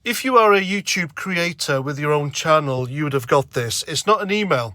If you are a YouTube creator with your own channel, you would have got this. It's not an email.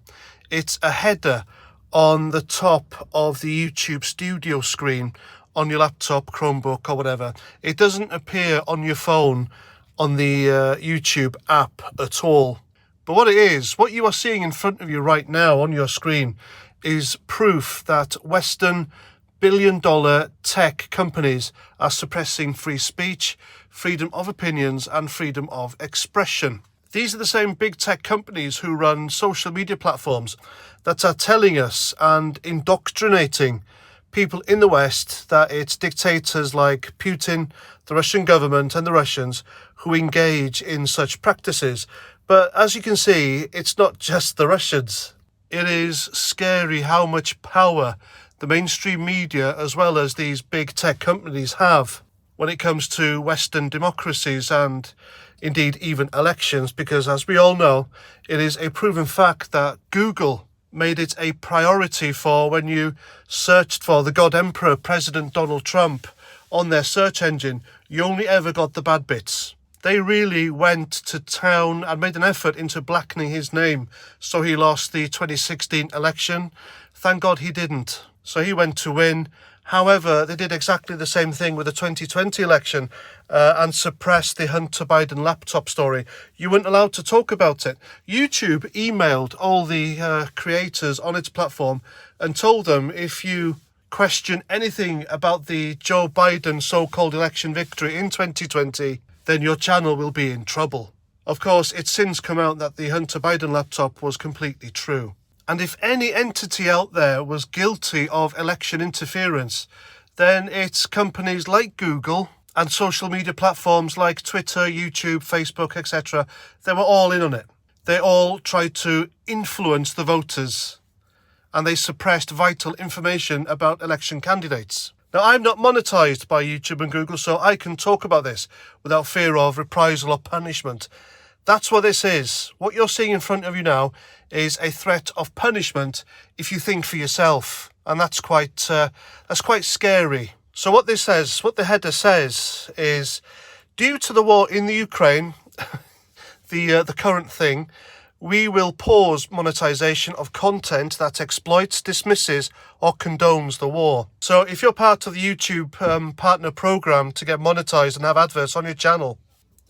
It's a header on the top of the YouTube studio screen on your laptop, Chromebook or whatever. It doesn't appear on your phone on the YouTube app at all. But what it is, what you are seeing in front of you right now on your screen is proof that Western billion-dollar tech companies are suppressing free speech, freedom of opinions, and freedom of expression. These are the same big tech companies who run social media platforms that are telling us and indoctrinating people in the West that it's dictators like Putin, the Russian government, and the Russians who engage in such practices. But as you can see, it's not just the Russians. It is scary how much power the mainstream media, as well as these big tech companies, have when it comes to Western democracies and indeed even elections, because as we all know, it is a proven fact that Google made it a priority for when you searched for the God Emperor President Donald Trump on their search engine, you only ever got the bad bits. They really went to town and made an effort into blackening his name, so he lost the 2016 election. Thank God he didn't. So he went to win. However, they did exactly the same thing with the 2020 election and suppressed the Hunter Biden laptop story. You weren't allowed to talk about it. YouTube emailed all the creators on its platform and told them, if you question anything about the Joe Biden so-called election victory in 2020, then your channel will be in trouble. Of course, it's since come out that the Hunter Biden laptop was completely true. And if any entity out there was guilty of election interference, then it's companies like Google and social media platforms like Twitter, YouTube, Facebook, etc. They were all in on it. They all tried to influence the voters, and they suppressed vital information about election candidates. Now, I'm not monetized by YouTube and Google, so I can talk about this without fear of reprisal or punishment. That's what this is. What you're seeing in front of you now is a threat of punishment if you think for yourself, and that's quite scary. So what this says, what the header says, is due to the war in the Ukraine, the current thing, we will pause monetization of content that exploits, dismisses, or condones the war. So if you're part of the YouTube partner program to get monetized and have adverts on your channel,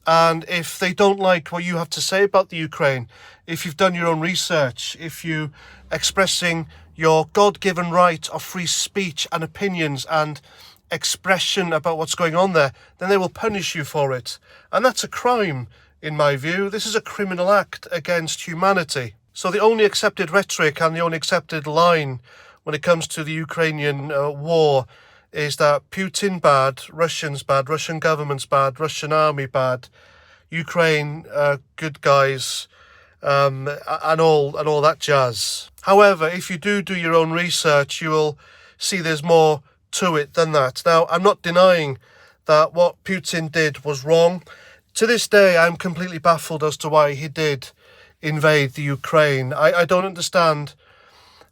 and if they don't like what you have to say about the Ukraine, if you've done your own research, if you expressing your God-given right of free speech and opinions and expression about what's going on there, then they will punish you for it. And that's a crime, in my view. This is a criminal act against humanity. So the only accepted rhetoric and the only accepted line when it comes to the Ukrainian war is that Putin bad, Russians bad, Russian government's bad, Russian army bad, Ukraine good guys, and all that jazz. However, if you do your own research, you will see there's more to it than that. Now, I'm not denying that what Putin did was wrong. To this day, I'm completely baffled as to why he did invade the Ukraine. I don't understand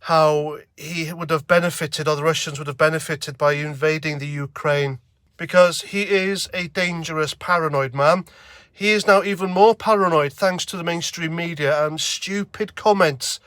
how he would have benefited, or the Russians would have benefited, by invading the Ukraine, because he is a dangerous, paranoid man. He is now even more paranoid thanks to the mainstream media and stupid comments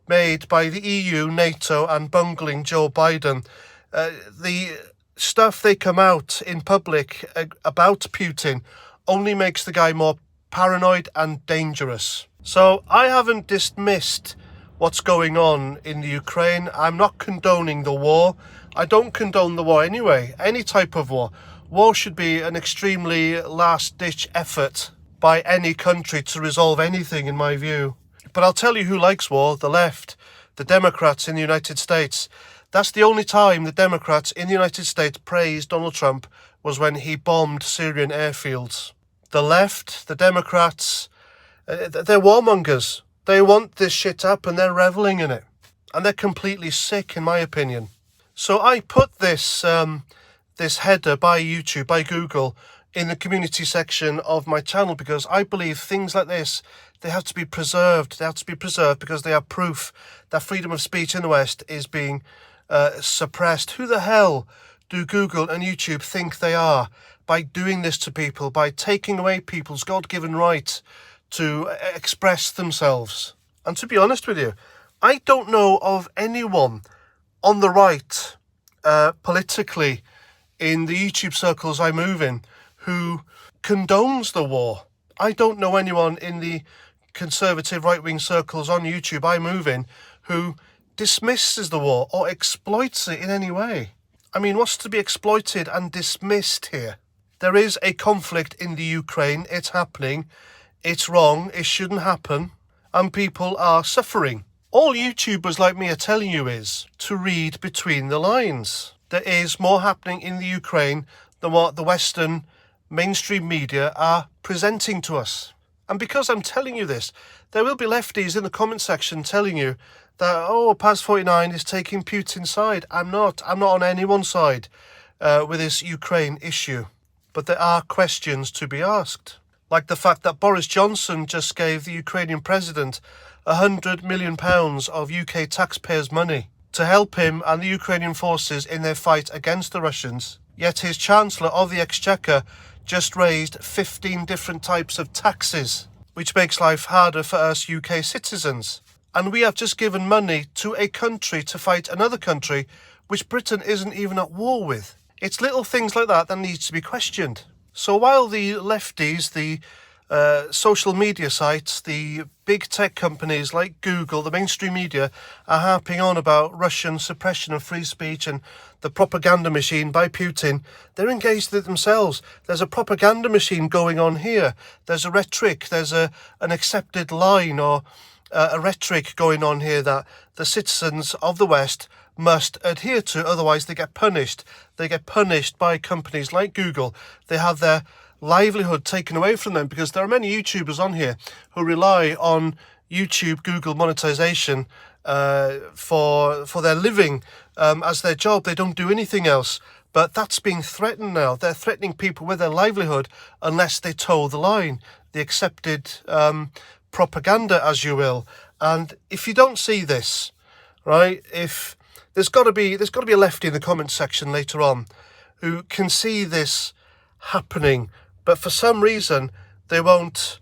made by the EU, NATO, and bungling Joe Biden. The stuff they come out in public about Putin only makes the guy more paranoid and dangerous. So I haven't dismissed what's going on in the Ukraine. I'm not condoning the war. I don't condone the war anyway, any type of war. War should be an extremely last-ditch effort by any country to resolve anything, in my view. But I'll tell you who likes war: the left, the Democrats in the United States. That's the only time the Democrats in the United States praised Donald Trump, was when he bombed Syrian airfields. The left, the Democrats, they're warmongers. They want this shit up and they're reveling in it. And they're completely sick, in my opinion. So I put this this header by YouTube, by Google, in the community section of my channel because I believe things like this, they have to be preserved. They have to be preserved because they are proof that freedom of speech in the West is being suppressed. Who the hell do Google and YouTube think they are? by doing this to people, by taking away people's God-given right to express themselves. And to be honest with you, I don't know of anyone on the right, politically, in the YouTube circles I move in, who condones the war. I don't know anyone in the conservative right-wing circles on YouTube I move in who dismisses the war or exploits it in any way. I mean, what's to be exploited and dismissed here? There is a conflict in the Ukraine. It's happening. It's wrong. It shouldn't happen. And people are suffering. All YouTubers like me are telling you is to read between the lines. There is more happening in the Ukraine than what the Western mainstream media are presenting to us. And because I'm telling you this, there will be lefties in the comment section telling you that, oh, Paz 49 is taking Putin's side. I'm not on anyone's side with this Ukraine issue. But there are questions to be asked. Like the fact that Boris Johnson just gave the Ukrainian president £100 million of UK taxpayers' money to help him and the Ukrainian forces in their fight against the Russians. Yet his Chancellor of the Exchequer just raised 15 different types of taxes, which makes life harder for us UK citizens. And we have just given money to a country to fight another country which Britain isn't even at war with. It's little things like that needs to be questioned. So while the lefties, the social media sites, the big tech companies like Google, the mainstream media, are harping on about Russian suppression of free speech and the propaganda machine by Putin, they're engaged with it themselves. There's a propaganda machine going on here. There's a rhetoric, there's an accepted line or a rhetoric going on here that the citizens of the West must adhere to, otherwise they get punished. They get punished by companies like Google. They have their livelihood taken away from them, because there are many YouTubers on here who rely on YouTube, Google monetization for their living as their job. They don't do anything else. But that's being threatened now. They're threatening people with their livelihood unless they toe the line, the accepted propaganda, as you will. And if you don't see this, right, if there's got to be a lefty in the comments section later on who can see this happening, but for some reason they won't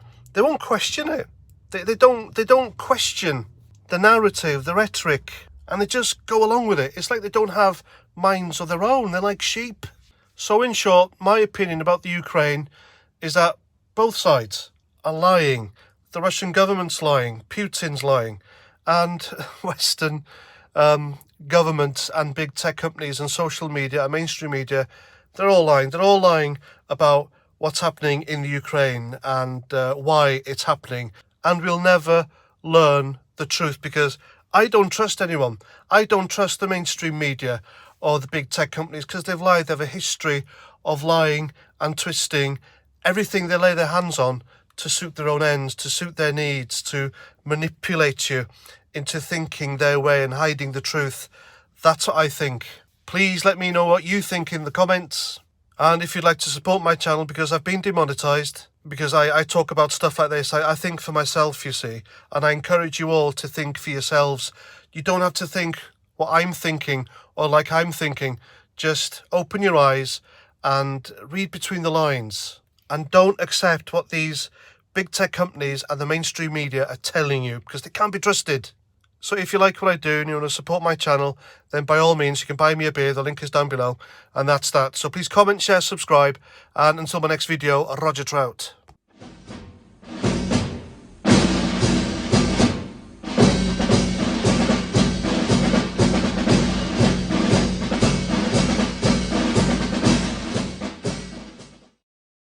question it. They don't question the narrative, the rhetoric, and they just go along with it. It's like they don't have minds of their own. They're like sheep. So in short, my opinion about the Ukraine is that both sides are lying. The Russian government's lying, Putin's lying, and Western governments and big tech companies and social media and mainstream media, they're all lying. They're all lying about what's happening in the Ukraine and why it's happening. And we'll never learn the truth, because I don't trust anyone. I don't trust the mainstream media or the big tech companies, because they've lied. They have a history of lying and twisting everything they lay their hands on to suit their own ends, to suit their needs, to manipulate you into thinking their way and hiding the truth. That's what I think. Please let me know what you think in the comments. And if you'd like to support my channel, because I've been demonetized, because I talk about stuff like this, I think for myself, you see, and I encourage you all to think for yourselves. You don't have to think what I'm thinking or like I'm thinking. Just open your eyes and read between the lines, and don't accept what these big tech companies and the mainstream media are telling you, because they can't be trusted. So if you like what I do and you want to support my channel, then by all means you can buy me a beer. The link is down below, and that's that. So please comment, share, subscribe, and until my next video, Roger Trout.